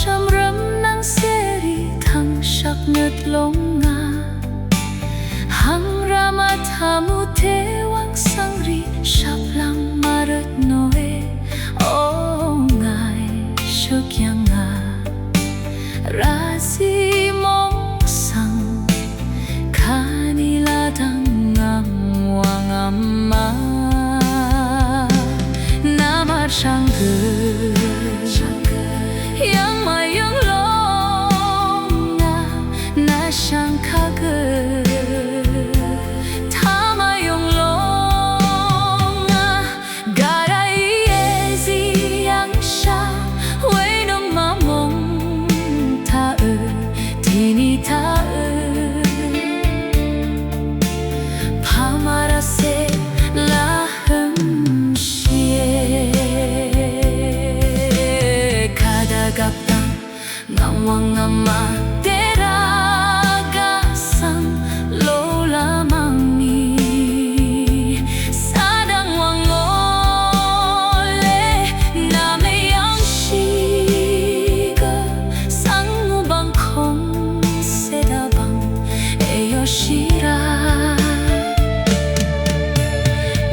Sâm râm nắng sẽ đi thăng sắc ngất lông nga hang rama thamu te wang sang ri sap lang marat noe o ngai shokyang nga razi mong sang kanila dang ngam wang amma namar sang yang mayang long nga na siyang kagad tama yung long nga garay ezi yang siya way nung mamong tae tinitae pamarase lahem gaptang ngawang ama teragasang lola mangi sadang wangole nameyang shiga sang ubang kong sedabang eyoshira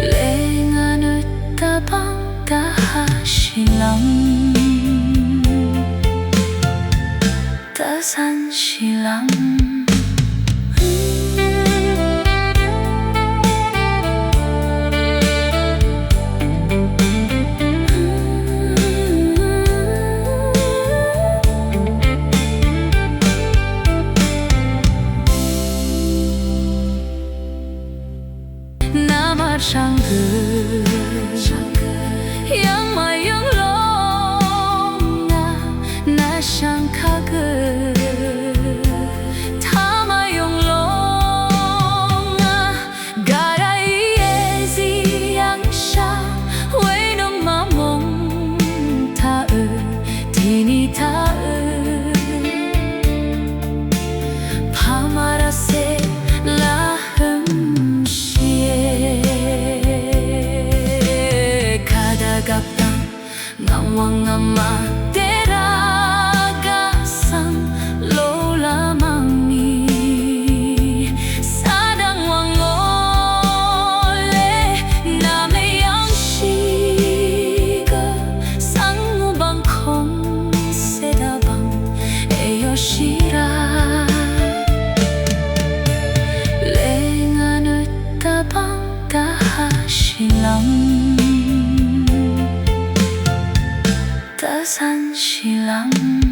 lenganut tabang kahasilang Tasan silang namar sangge yang mayang long nga na siyang kagad tama yung long nga garay ezi yang siya way nung mamong tae tinitae pamarase lahem gaptang ngawang ama teragasang lola mangi sadang wangole nameyang shiga sang ubang kong sedabang eyoshira lenganut tabang kahasilang Tasan silang